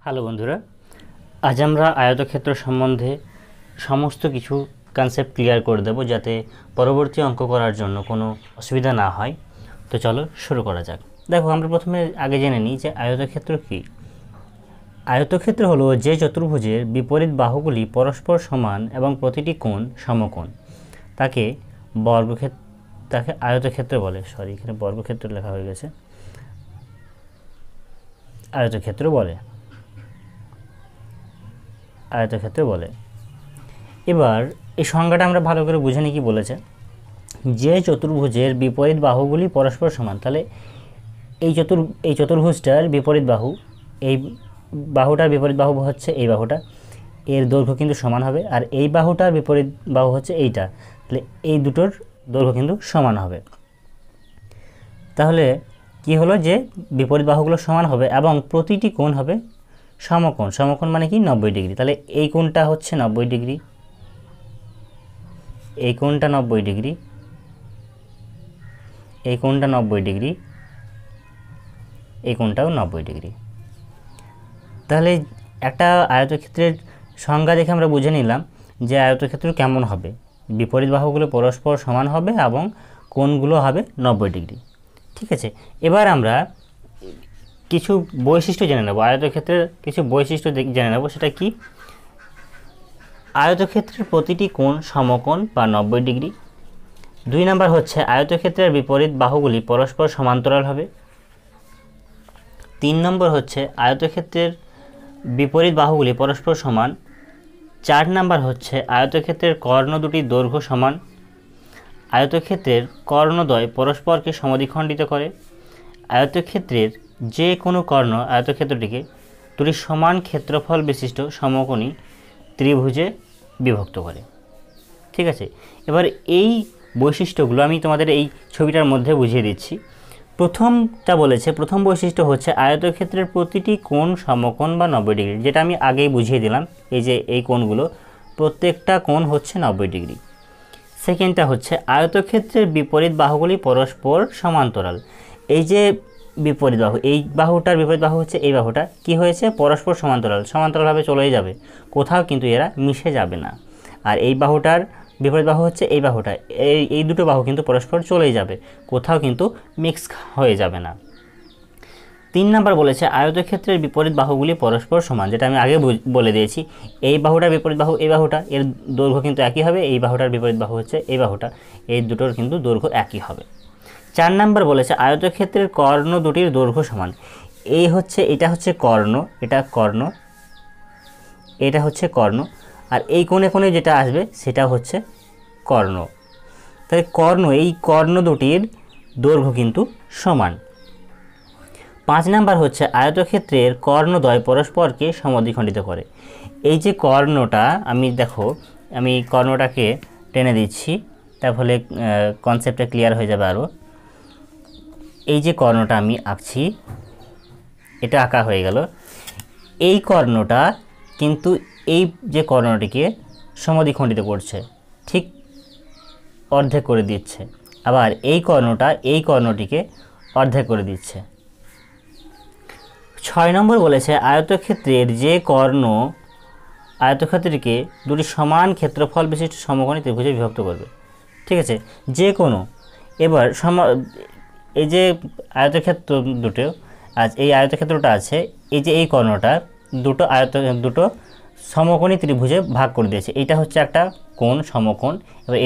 Hello বন্ধুরা, আজ আমরা আয়তক্ষেত্র সম্বন্ধে সমস্ত কিছু কনসেপ্ট ক্লিয়ার করে দেব যাতে পরবর্তী অঙ্ক করার জন্য কোনো অসুবিধা না হয়। তো চলো শুরু করা যাক। দেখো, আমরা প্রথমে আগে জেনে নিই যে আয়তক্ষেত্র কী। আয়তক্ষেত্র হলো যে চতুর্ভুজের বিপরীত বাহুগুলি পরস্পর সমান এবং প্রতিটি কোণ সমকোণ, তাকে আয়তক্ষেত্র বলে। এখানে বর্গক্ষেত্র লেখা হয়ে গেছে, আয়তক্ষেত্র বলে। এবার এই সংজ্ঞাটা আমরা ভালো করে বুঝে নিই কি বলেছে। যে চতুর্ভুজের বিপরীত বাহুগুলি পরস্পর সমান, তাহলে এই চতুর্ভুজটার বিপরীত বাহু, এই বাহুটার বিপরীত বাহু হচ্ছে এই বাহুটা, এর দৈর্ঘ্য কিন্তু সমান হবে। আর এই বাহুটার বিপরীত বাহু হচ্ছে এইটা, তাহলে এই দুটোর দৈর্ঘ্য কিন্তু সমান হবে। তাহলে কি হলো যে বিপরীত বাহুগুলো সমান হবে এবং প্রতিটি কোণ হবে সমকোণ। সমকোণ মানে কি 90 ডিগ্রি। তাহলে এই কোণটা হচ্ছে 90 ডিগ্রি, এই কোণটা 90 ডিগ্রি, এই কোণটা 90 ডিগ্রি, এই কোণটাও 90 ডিগ্রি। তাহলে একটা আয়তক্ষেত্রের সংজ্ঞা দেখে আমরা বুঝে নিলাম যে আয়তক্ষেত্র কেমন হবে। বিপরীত বাহুগুলো পরস্পর সমান হবে এবং কোণগুলো হবে 90 ডিগ্রি। ঠিক আছে, এবার আমরা কিছু বৈশিষ্ট্য জেনে নেব। আয়তক্ষেত্রের কিছু বৈশিষ্ট্য জেনে নেব। সেটা কি? আয়তক্ষেত্রের প্রতিটি কোণ সমকোণ বা 90 ডিগ্রি। 2 নাম্বার হচ্ছে আয়তক্ষেত্রের বিপরীত বাহুগুলি পরস্পর সমান্তরাল হবে। 3 নম্বর হচ্ছে আয়তক্ষেত্রের বিপরীত বাহুগুলি পরস্পর সমান। 4 নাম্বার হচ্ছে আয়তক্ষেত্রের কর্ণ দুটির দৈর্ঘ্য সমান। আয়তক্ষেত্রের কর্ণদ্বয় পরস্পরকে সমদ্বিখণ্ডিত করে। আয়তক্ষেত্রের যে কোনো কর্ণ আয়তক্ষেত্রটিকে দুটি সমান ক্ষেত্রফল বিশিষ্ট সমকোণী ত্রিভুজে বিভক্ত করে। ঠিক আছে, এবার এই বৈশিষ্ট্যগুলো আমি তোমাদের এই ছবিটার মধ্যে বুঝিয়ে দিচ্ছি। প্রথমটা বলেছে, প্রথম বৈশিষ্ট্য হচ্ছে আয়তক্ষেত্রের প্রতিটি কোণ সমকোণ বা 90 ডিগ্রি, যেটা আমি আগেই বুঝিয়ে দিলাম। এই যে এই কোণগুলো, প্রত্যেকটা কোণ হচ্ছে 90 ডিগ্রি। সেকেন্ডটা হচ্ছে আয়তক্ষেত্রের বিপরীত বাহুগুলি পরস্পর সমান্তরাল। এই যে বিপরীত বাহু, এই বাহুটার বিপরীত বাহু হচ্ছে এই বাহুটা, কি হয়েছে? পরস্পর সমান্তরালভাবে চলেই যাবে, কোথাও কিন্তু এরা মিশে যাবে না। আর এই বাহুটার বিপরীত বাহু হচ্ছে এই বাহুটা, এই দুটো বাহু কিন্তু পরস্পর চলেই যাবে, কোথাও কিন্তু মিক্স হয়ে যাবে না। 3 নাম্বার বলেছে আয়তক্ষেত্রের বিপরীত বাহুগুলি পরস্পর সমান, যেটা আমি আগে বলে দিয়েছি। এই বাহুটার বিপরীত বাহু এই বাহুটা, এর দৈর্ঘ্য কিন্তু একই হবে। এই বাহুটার বিপরীত বাহু হচ্ছে এই বাহুটা, এই দুটোর কিন্তু দৈর্ঘ্য একই হবে। 4 নাম্বার বলেছে আয়তক্ষেত্রের কর্ণ দুটির দৈর্ঘ্য সমান। এটা হচ্ছে কর্ণ, এটা হচ্ছে কর্ণ, আর এই কোণে কোণে যেটা আসবে সেটা হচ্ছে কর্ণ। তাহলে এই কর্ণ দুটির দৈর্ঘ্য কিন্তু সমান। 5 নাম্বার হচ্ছে আয়তক্ষেত্রের কর্ণদ্বয় পরস্পরকে সমদ্বিখণ্ডিত করে। এই যে কর্ণটা, আমি কর্ণটাকে টেনে দিচ্ছি, তার ফলে কনসেপ্টটা ক্লিয়ার হয়ে যাবে আরও। এই যে কর্ণটা আমি আঁকছি, এটা আঁকা হয়ে গেল। এই কর্ণটা কিন্তু এই যে কর্ণটিকে সমদ্বিখণ্ডিত করছে, ঠিক অর্ধেক করে দিচ্ছে। আবার এই কর্ণটা এই কর্ণটিকে অর্ধেক করে দিচ্ছে। 6 নম্বর বলেছে আয়তক্ষেত্রের যে কর্ণ আয়তক্ষেত্রটিকে দুটি সমান ক্ষেত্রফল বিশিষ্ট সমকোণী ত্রিভুজে বিভক্ত করবে। ঠিক আছে, যে কোনো। এবার এই যে আয়তক্ষেত্র দুটো, এই আয়তক্ষেত্রটা আছে, এই যে এই কর্ণটা দুটো সমকোণী ত্রিভুজে ভাগ করে দিয়েছে। এইটা হচ্ছে একটা কোণ সমকোণ, এবার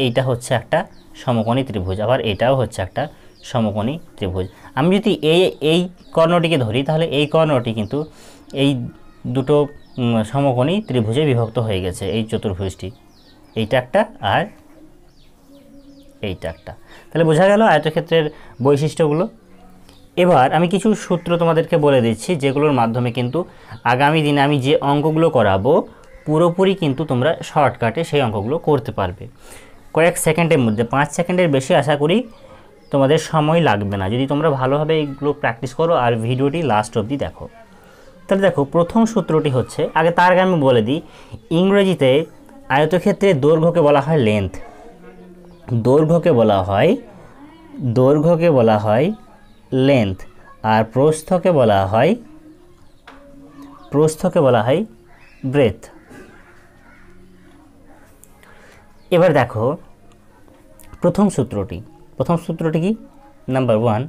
এইটা হচ্ছে একটা সমকোণী ত্রিভুজ, আবার এটাও হচ্ছে একটা সমকোণী ত্রিভুজ। আমি যদি এই কর্ণটিকে ধরি, তাহলে এই কর্ণটি কিন্তু এই দুটো সমকোণী ত্রিভুজে বিভক্ত হয়ে গেছে। এই চতুর্ভুজটি, এইটা একটা আর এইটা একটা। তাহলে বোঝা গেল আয়তক্ষেত্রের বৈশিষ্ট্যগুলো। এবার আমি কিছু সূত্র তোমাদেরকে বলে দিচ্ছি, যেগুলোর মাধ্যমে কিন্তু আগামী দিনে আমি যে অঙ্কগুলো করাবো পুরোপুরি কিন্তু তোমরা শর্টকাটে সেই অঙ্কগুলো করতে পারবে কয়েক সেকেন্ডের মধ্যে। 5 সেকেন্ডের বেশি আশা করি তোমাদের সময় লাগবে না, যদি তোমরা ভালোভাবে এইগুলো প্র্যাকটিস করো আর ভিডিওটি লাস্ট অবধি দেখো। তাহলে দেখো, প্রথম সূত্রটি হচ্ছে, তার আগে আমি বলে দিই, ইংরেজিতে আয়তক্ষেত্রের দৈর্ঘ্যকে বলা হয় লেন্থ, দৈর্ঘ্যকে বলা হয় লেন্থ, আর প্রস্থকে বলা হয় প্রস্থকে বলা হয় ব্রেথ। এবার দেখো প্রথম সূত্রটি কি? নাম্বার 1,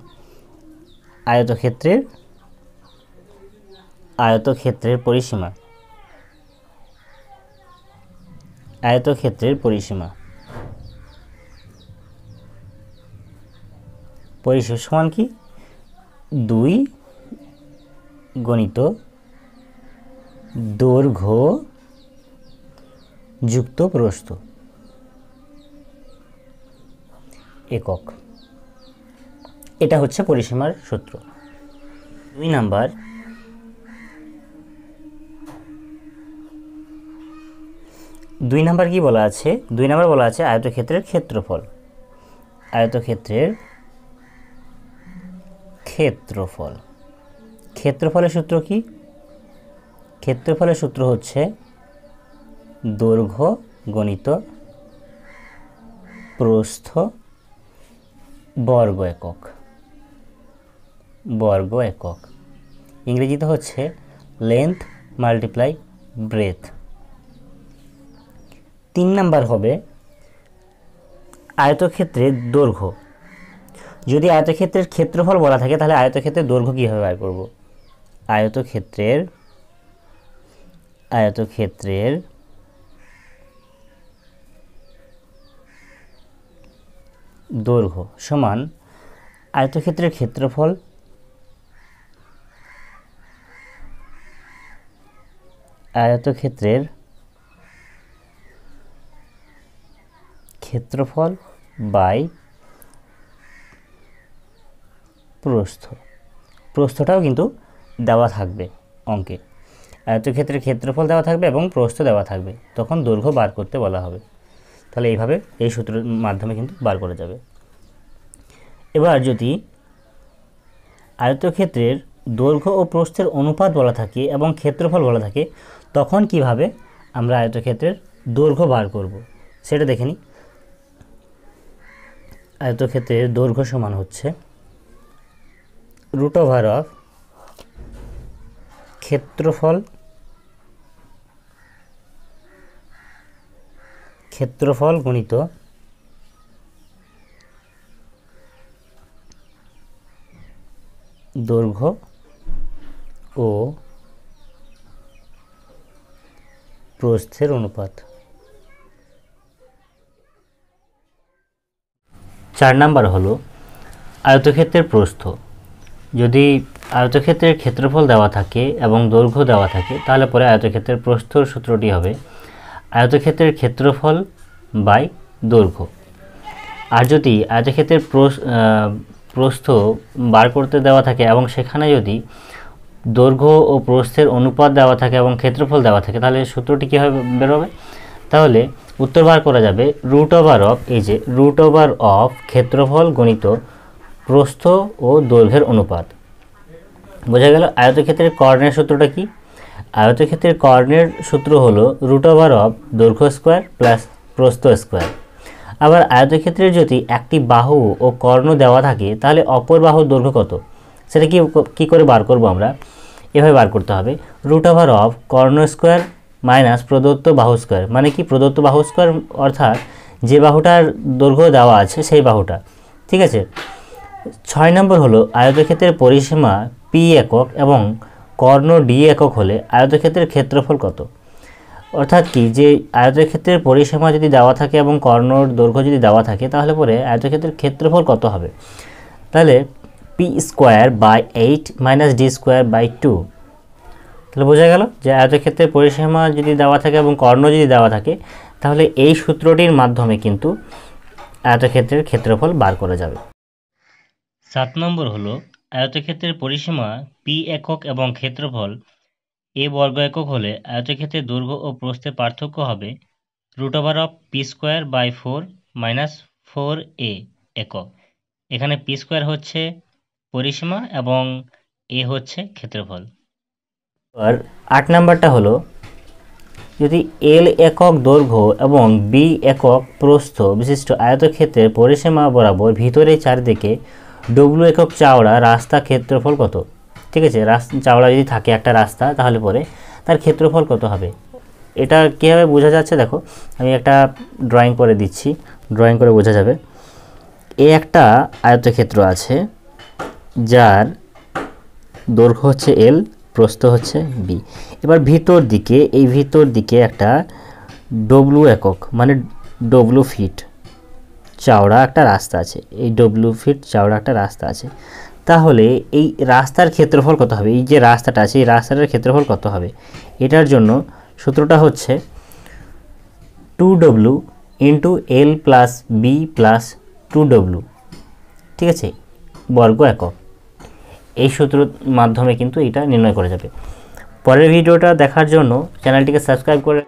আয়তক্ষেত্রের পরিসীমা। পরিসীমা সমান কি? 2 গণিত দৈর্ঘ্য যুক্ত প্রস্থ একক। এটা হচ্ছে পরিসীমার সূত্র। 2 নাম্বার, কি বলা আছে? 2 নাম্বার বলা আছে আয়তক্ষেত্রের ক্ষেত্রফল। ক্ষেত্রফলের সূত্র কি? ক্ষেত্রফলের সূত্র হচ্ছে দৈর্ঘ্য গণিত প্রস্থ বর্গ একক। ইংরেজিতে হচ্ছে লেন্থ মাল্টিপ্লাই ব্রেথ। 3 নাম্বার হবে আয়তক্ষেত্রের দৈর্ঘ্য। যদি আয়তক্ষেত্রের ক্ষেত্রফল বলা থাকে তাহলে আয়তক্ষেত্রের দৈর্ঘ্য কীভাবে বের করব? আয়তক্ষেত্রের দৈর্ঘ্য সমান আয়তক্ষেত্রের ক্ষেত্রফল বাই প্রস্থটাও কিন্তু দেওয়া থাকবে অঙ্কে। আয়তক্ষেত্রের ক্ষেত্রফল দেওয়া থাকবে এবং প্রস্থ দেওয়া থাকবে, তখন দৈর্ঘ্য বার করতে বলা হবে। তাহলে এইভাবে এই সূত্রের মাধ্যমে কিন্তু বার করা যাবে। এবার যদি আয়তক্ষেত্রের দৈর্ঘ্য ও প্রস্থের অনুপাত বলা থাকে এবং ক্ষেত্রফল বলা থাকে, তখন কিভাবে আমরা আয়তক্ষেত্রের দৈর্ঘ্য বার করব সেটা দেখে নিই। আয়তক্ষেত্রের দৈর্ঘ্য সমান হচ্ছে √of ক্ষেত্রফল গুণিত দৈর্ঘ্য ও প্রস্থের অনুপাত। 4 নাম্বার হলো আয়তক্ষেত্রের প্রস্থ। যদি আয়তক্ষেত্রের ক্ষেত্রফল দেওয়া থাকে এবং দৈর্ঘ্য দেওয়া থাকে, তাহলে পরে আয়তক্ষেত্রের প্রস্থর সূত্রটি হবে আয়তক্ষেত্রের ক্ষেত্রফল বাই দৈর্ঘ্য। আর যদি আয়তক্ষেত্রের প্রস্থ বার করতে দেওয়া থাকে এবং সেখানে যদি দৈর্ঘ্য ও প্রস্থের অনুপাত দেওয়া থাকে এবং ক্ষেত্রফল দেওয়া থাকে, তাহলে সূত্রটি কীভাবে বেরোবে? তাহলে উত্তর বার করা যাবে √of ক্ষেত্রফল গণিত প্রস্থ ও দৈর্ঘ্যের অনুপাত। বোঝা গেল। আয়তক্ষেত্রের কর্ণের সূত্রটা কি? আয়তক্ষেত্রের কর্ণের সূত্র হলো √of দৈর্ঘ্য স্কোয়ার প্লাস প্রস্থ স্কোয়ার। আবার আয়তক্ষেত্রের যদি একটি বাহু ও কর্ণ দেওয়া থাকে, তাহলে অপর বাহুর দৈর্ঘ্য কত সেটা কি করে বার করব? আমরা এভাবে বার করতে হবে √of কর্ণ স্কোয়ার মাইনাস প্রদত্ত বাহু স্কোয়ার। মানে কি? প্রদত্ত বাহু স্কোয়ার অর্থাৎ যে বাহুটার দৈর্ঘ্য দেওয়া আছে সেই বাহুটা। ঠিক আছে। 6 নম্বর হলো আয়তক্ষেত্রের পরিসীমা p একক এবং কর্ণ d একক হলে আয়তক্ষেত্রের ক্ষেত্রফল কত? অর্থাৎ কি, যে আয়তক্ষেত্রের পরিসীমা যদি দেওয়া থাকে এবং কর্ণর দৈর্ঘ্য যদি দেওয়া থাকে, তাহলে পরে আয়তক্ষেত্রের ক্ষেত্রফল কত হবে? তাহলে p²/8 - d²/2। তাহলে বোঝা গেল যে আয়তক্ষেত্রের পরিসীমা যদি দেওয়া থাকে এবং কর্ণ যদি দেওয়া থাকে, তাহলে এই সূত্রটির মাধ্যমে কিন্তু আয়তক্ষেত্রের ক্ষেত্রফল বার করা যাবে। 7 নম্বর হলো আয়তক্ষেত্রের পরিসীমা p একক এবং ক্ষেত্রফল a বর্গ একক হলে আয়তক্ষেত্রের দৈর্ঘ্য ও প্রস্থের পার্থক্য হবে √p²/4 - 4a একক। এখানে p² হচ্ছে পরিসীমা এবং a হচ্ছে ক্ষেত্রফল। আর 8 নাম্বারটা হলো যদি l একক দৈর্ঘ্য এবং b একক প্রস্থ বিশিষ্ট আয়তক্ষেত্রের পরিসীমা বরাবর ভিতরে চারিদিকে w একক চওড়া রাস্তা ক্ষেত্রফল কত? ঠিক আছে, চওড়া যদি থাকে একটা রাস্তা তাহলে পরে তার ক্ষেত্রফল কত হবে। এটা কীভাবে বোঝা যাচ্ছে দেখো, আমি একটা ড্রয়িং করে দিচ্ছি, ড্রয়িং করে বোঝা যাবে। একটা আয়তক্ষেত্র আছে যার দৈর্ঘ্য হচ্ছে এল, প্রস্থ হচ্ছে বি। এবার ভিতর দিকে একটা ডব্লু একক মানে ডব্লু ফিট চওড়া একটা রাস্তা আছে, এই ডব্লু ফিট চওড়া একটা রাস্তা আছে। তাহলে এই রাস্তার ক্ষেত্রফল কত হবে, এই যে রাস্তাটা আছে এই রাস্তাটার ক্ষেত্রফল কত হবে। এটার জন্য সূত্রটা হচ্ছে 2w into L plus B plus 2w, ঠিক আছে, বর্গ একক। এই সূত্রের মাধ্যমে কিন্তু এটা নির্ণয় করা যাবে। পরের ভিডিওটা দেখার জন্য চ্যানেলটিকে সাবস্ক্রাইব করে